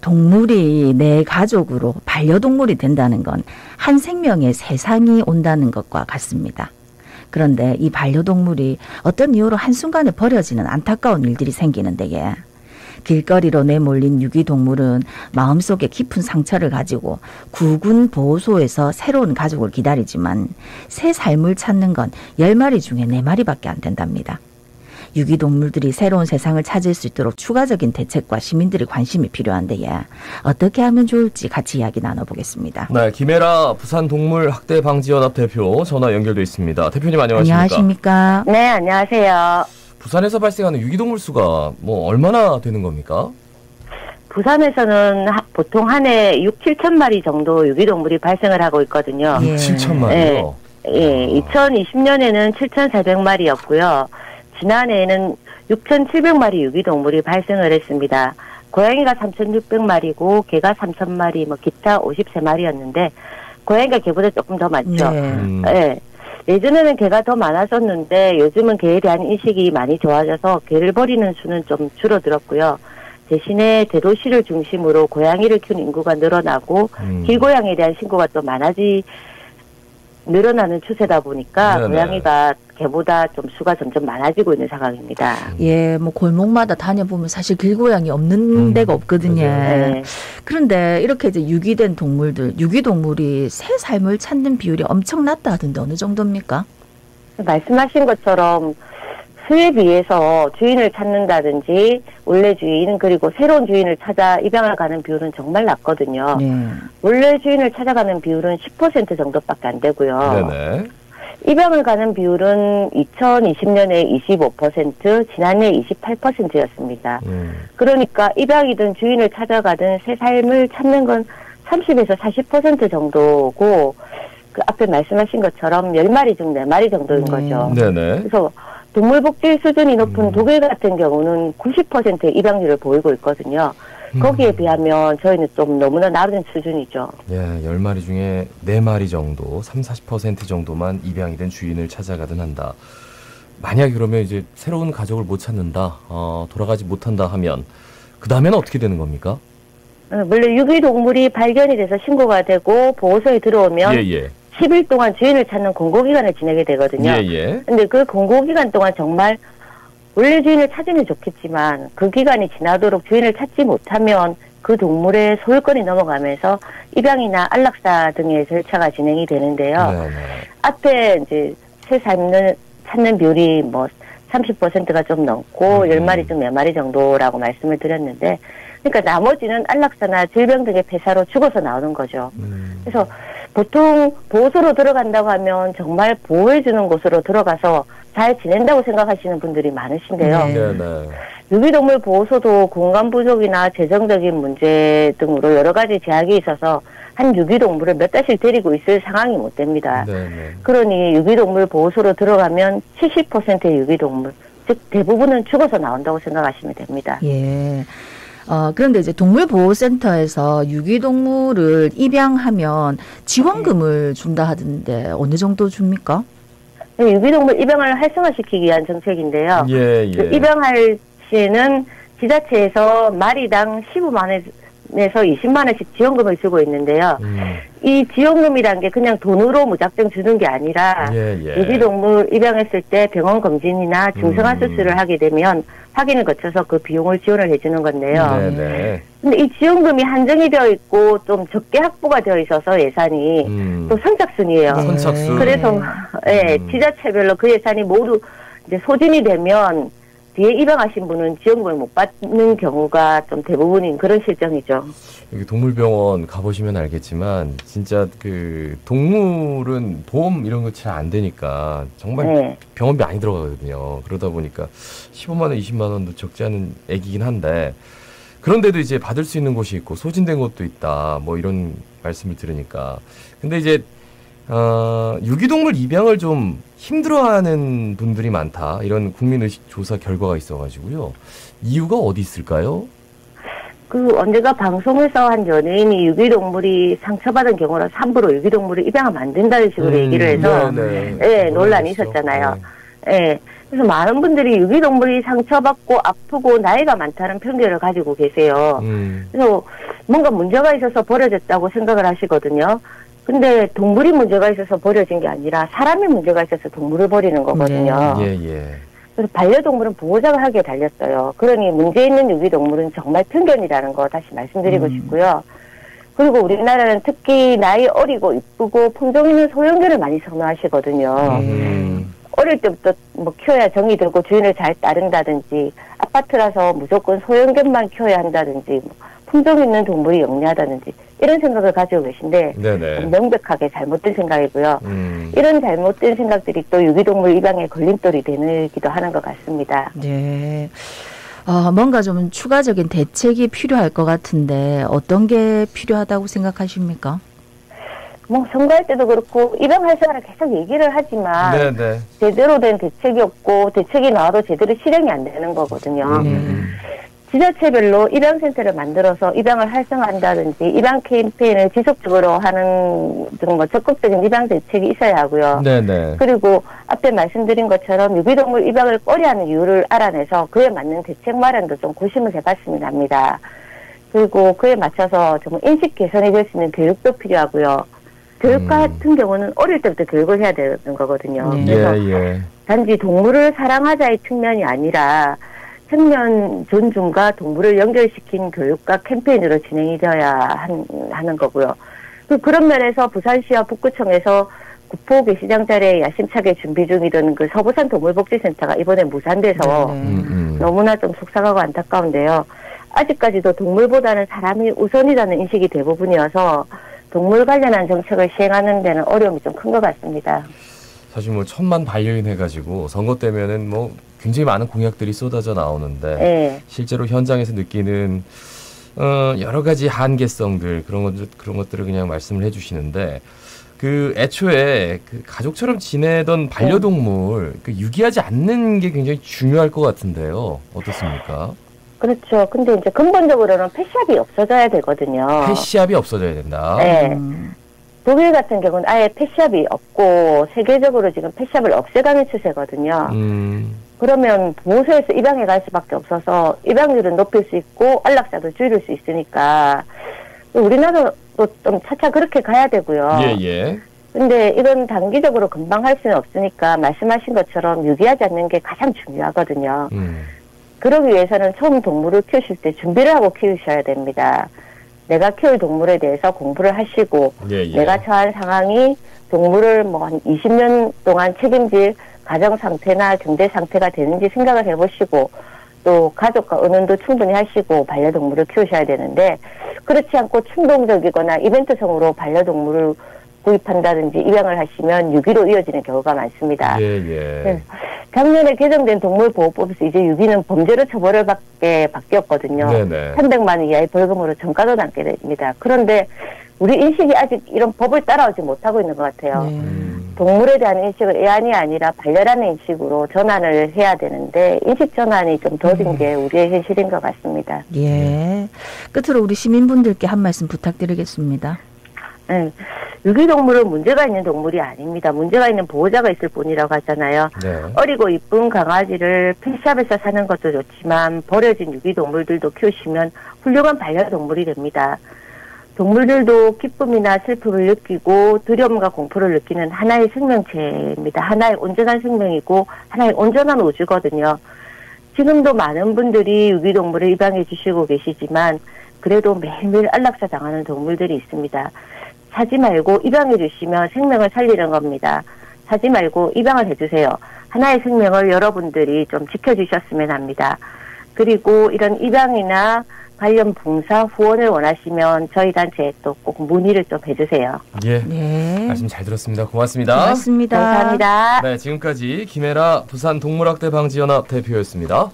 동물이 내 가족으로 반려동물이 된다는 건 한 생명의 세상이 온다는 것과 같습니다. 그런데 이 반려동물이 어떤 이유로 한순간에 버려지는 안타까운 일들이 생기는데 길거리로 내몰린 유기동물은 마음속에 깊은 상처를 가지고 구군 보호소에서 새로운 가족을 기다리지만 새 삶을 찾는 건 10마리 중에 4마리밖에 안 된답니다. 유기동물들이 새로운 세상을 찾을 수 있도록 추가적인 대책과 시민들의 관심이 필요한데 어떻게 하면 좋을지 같이 이야기 나눠보겠습니다. 네, 김혜라 부산동물학대방지연합 대표 전화 연결돼 있습니다. 대표님 안녕하십니까? 안녕하십니까? 네, 안녕하세요. 부산에서 발생하는 유기동물 수가 뭐 얼마나 되는 겁니까? 부산에서는 보통 한 해 6, 7천 마리 정도 유기동물이 발생을 하고 있거든요. 7천 마리요? 예, 2020년에는 7,400마리였고요. 지난해에는 6,700마리 유기동물이 발생을 했습니다. 고양이가 3,600마리고 개가 3,000마리, 뭐 기타 53마리였는데 고양이가 개보다 조금 더 많죠. 네. 예전에는 개가 더 많았었는데 요즘은 개에 대한 인식이 많이 좋아져서 개를 버리는 수는 좀 줄어들었고요. 대신에 대도시를 중심으로 고양이를 키우는 인구가 늘어나고 길고양이에 대한 신고가 또 늘어나는 추세다 보니까 네네. 고양이가 개보다 좀 수가 점점 많아지고 있는 상황입니다. 예, 뭐 골목마다 다녀보면 사실 길고양이 없는 데가 없거든요. 네. 그런데 이렇게 이제 유기된 동물들, 유기동물이 새 삶을 찾는 비율이 엄청 낮다 하던데 어느 정도입니까? 말씀하신 것처럼 수에 비해서 주인을 찾는다든지 원래 주인 그리고 새로운 주인을 찾아 입양을 가는 비율은 정말 낮거든요. 원래 주인을 찾아가는 비율은 10% 정도밖에 안 되고요. 네네. 입양을 가는 비율은 2020년에 25%, 지난해 28%였습니다. 그러니까 입양이든 주인을 찾아가든 새 삶을 찾는 건 30에서 40% 정도고 그 앞에 말씀하신 것처럼 10마리 중 4마리 정도인 거죠. 네네. 그래서 동물복지 수준이 높은 독일 같은 경우는 90%의 입양률을 보이고 있거든요. 거기에 비하면 저희는 좀 너무나 낮은 수준이죠. 예, 10마리 중에 4마리 정도, 30-40% 정도만 입양이 된 주인을 찾아가든 한다. 만약에 그러면 이제 새로운 가족을 못 찾는다, 돌아가지 못한다 하면 그 다음에는 어떻게 되는 겁니까? 원래 유기동물이 발견이 돼서 신고가 되고 보호소에 들어오면 10일 동안 주인을 찾는 공고기간을 지내게 되거든요. 근데 그 공고기간 동안 정말 원래 주인을 찾으면 좋겠지만 그 기간이 지나도록 주인을 찾지 못하면 그 동물의 소유권이 넘어가면서 입양이나 안락사 등의 절차가 진행이 되는데요. 앞에 이제 새 삶을 찾는 비율이 뭐 30%가 좀 넘고 10마리 중 4마리 정도라고 말씀을 드렸는데 그러니까 나머지는 안락사나 질병 등의 폐사로 죽어서 나오는 거죠. 그래서 보통 보호소로 들어간다고 하면 정말 보호해주는 곳으로 들어가서 잘 지낸다고 생각하시는 분들이 많으신데요. 유기동물 보호소도 공간 부족이나 재정적인 문제 등으로 여러 가지 제약이 있어서 한 유기동물을 몇 달씩 데리고 있을 상황이 못 됩니다. 그러니 유기동물 보호소로 들어가면 70%의 유기동물, 즉 대부분은 죽어서 나온다고 생각하시면 됩니다. 예. 그런데 이제 동물보호센터에서 유기동물을 입양하면 지원금을 준다 하던데 어느 정도 줍니까? 네, 유기동물 입양을 활성화시키기 위한 정책인데요. 그 입양할 시에는 지자체에서 마리당 15만 원에서 20만 원씩 지원금을 주고 있는데요. 이 지원금이란 게 그냥 돈으로 무작정 주는 게 아니라 유기동물 입양했을 때 병원 검진이나 중성화 수술을 하게 되면 확인을 거쳐서 그 비용을 지원을 해주는 건데요. 근데 이 지원금이 한정이 되어 있고 좀 적게 확보가 되어 있어서 예산이 또 선착순이에요. 선착순. 그래서 지자체별로 그 예산이 모두 이제 소진이 되면 뒤에 입양하신 분은 지원금을 못 받는 경우가 좀 대부분인 그런 실정이죠. 여기 동물병원 가보시면 알겠지만 진짜 그 동물은 보험 이런 거 잘 안 되니까 정말 병원비 많이 들어가거든요. 그러다 보니까 15만 원, 20만 원도 적지 않은 액이긴 한데 그런데도 이제 받을 수 있는 곳이 있고 소진된 곳도 있다. 뭐 이런 말씀을 들으니까 근데 이제 유기동물 입양을 좀 힘들어하는 분들이 많다. 이런 국민의식 조사 결과가 있어가지고요. 이유가 어디 있을까요? 언제가 방송에서 한 연예인이 유기동물이 상처받은 경우라 함부로 유기동물을 입양하면 안 된다는 식으로 얘기를 해서 논란이 있었잖아요. 예. 그래서 많은 분들이 유기동물이 상처받고 아프고 나이가 많다는 편견을 가지고 계세요. 그래서 뭔가 문제가 있어서 버려졌다고 생각을 하시거든요. 근데 동물이 문제가 있어서 버려진 게 아니라 사람이 문제가 있어서 동물을 버리는 거거든요. 그래서 반려동물은 보호자가 하기에 달렸어요. 그러니 문제 있는 유기동물은 정말 편견이라는 거 다시 말씀드리고 싶고요. 그리고 우리나라는 특히 나이 어리고 이쁘고 품종 있는 소형견을 많이 선호하시거든요. 어릴 때부터 뭐 키워야 정이 들고 주인을 잘 따른다든지 아파트라서 무조건 소형견만 키워야 한다든지 품종 있는 동물이 영리하다든지 이런 생각을 가지고 계신데 명백하게 잘못된 생각이고요. 이런 잘못된 생각들이 또 유기동물 입양의 걸림돌이 되기도 하는 것 같습니다. 네. 뭔가 좀 추가적인 대책이 필요할 것 같은데 어떤 게 필요하다고 생각하십니까? 뭐 선거할 때도 그렇고 입양할 사람을 계속 얘기를 하지만 제대로 된 대책이 없고 대책이 나와도 제대로 실행이 안 되는 거거든요. 지자체별로 입양센터를 만들어서 입양을 활성화한다든지 입양 캠페인을 지속적으로 하는 등 적극적인 입양 대책이 있어야 하고요. 그리고 앞에 말씀드린 것처럼 유기동물 입양을 꺼려하는 이유를 알아내서 그에 맞는 대책 마련도 좀 고심을 해봤으면 합니다. 그리고 그에 맞춰서 좀 인식 개선이 될 수 있는 교육도 필요하고요. 교육 같은 경우는 어릴 때부터 교육을 해야 되는 거거든요. 그래서 단지 동물을 사랑하자의 측면이 아니라 생명 존중과 동물을 연결시킨 교육과 캠페인으로 진행이 되어야 하는 거고요. 그런 면에서 부산시와 북구청에서 구포 게시장 자리에 야심차게 준비 중이던 그 서부산 동물복지센터가 이번에 무산돼서 너무나 좀 속상하고 안타까운데요. 아직까지도 동물보다는 사람이 우선이라는 인식이 대부분이어서 동물 관련한 정책을 시행하는 데는 어려움이 좀 큰 것 같습니다. 사실 뭐 1000만 반려인 해가지고 선거 때면은 뭐 굉장히 많은 공약들이 쏟아져 나오는데 실제로 현장에서 느끼는 여러 가지 한계성들 그런 것들을 그냥 말씀을 해주시는데 그 애초에 그 가족처럼 지내던 반려동물 그 유기하지 않는 게 굉장히 중요할 것 같은데요. 어떻습니까? 그렇죠. 근데 이제 근본적으로는 펫샵이 없어져야 되거든요. 펫샵이 없어져야 된다. 독일 같은 경우는 아예 펫샵이 없고 세계적으로 지금 펫샵을 없애가는 추세거든요. 그러면 보호소에서 입양해 갈 수밖에 없어서 입양률은 높일 수 있고 안락사도 줄일 수 있으니까 우리나라도 좀 차차 그렇게 가야 되고요. 근데 이건 단기적으로 금방 할 수는 없으니까 말씀하신 것처럼 유기하지 않는 게 가장 중요하거든요. 그러기 위해서는 처음 동물을 키우실 때 준비를 하고 키우셔야 됩니다. 내가 키울 동물에 대해서 공부를 하시고 내가 처한 상황이 동물을 뭐 한 20년 동안 책임질 가정 상태나 경제 상태가 되는지 생각을 해보시고 또 가족과 의논도 충분히 하시고 반려동물을 키우셔야 되는데 그렇지 않고 충동적이거나 이벤트성으로 반려동물을 구입한다든지 입양을 하시면 유기로 이어지는 경우가 많습니다. 작년에 개정된 동물보호법에서 이제 유기는 범죄로 처벌을 받게 바뀌었거든요. 300만 원 이하의 벌금으로 전과도 남게 됩니다. 그런데 우리 인식이 아직 이런 법을 따라오지 못하고 있는 것 같아요. 동물에 대한 인식을 애완이 아니라 반려라는 인식으로 전환을 해야 되는데 인식 전환이 좀 더딘 게 우리의 현실인 것 같습니다. 끝으로 우리 시민분들께 한 말씀 부탁드리겠습니다. 유기동물은 문제가 있는 동물이 아닙니다. 문제가 있는 보호자가 있을 뿐이라고 하잖아요. 어리고 이쁜 강아지를 펫샵에서 사는 것도 좋지만 버려진 유기동물들도 키우시면 훌륭한 반려동물이 됩니다. 동물들도 기쁨이나 슬픔을 느끼고 두려움과 공포를 느끼는 하나의 생명체입니다. 하나의 온전한 생명이고 하나의 온전한 우주거든요. 지금도 많은 분들이 유기동물을 입양해 주시고 계시지만 그래도 매일매일 안락사 당하는 동물들이 있습니다. 사지 말고 입양해 주시면 생명을 살리는 겁니다. 사지 말고 입양을 해주세요. 하나의 생명을 여러분들이 좀 지켜주셨으면 합니다. 그리고 이런 입양이나 관련 봉사 후원을 원하시면 저희 단체에 또 꼭 문의를 좀 해주세요. 말씀 잘 들었습니다. 고맙습니다. 고맙습니다. 감사합니다. 네, 지금까지 김혜라 부산동물학대 방지연합 대표였습니다.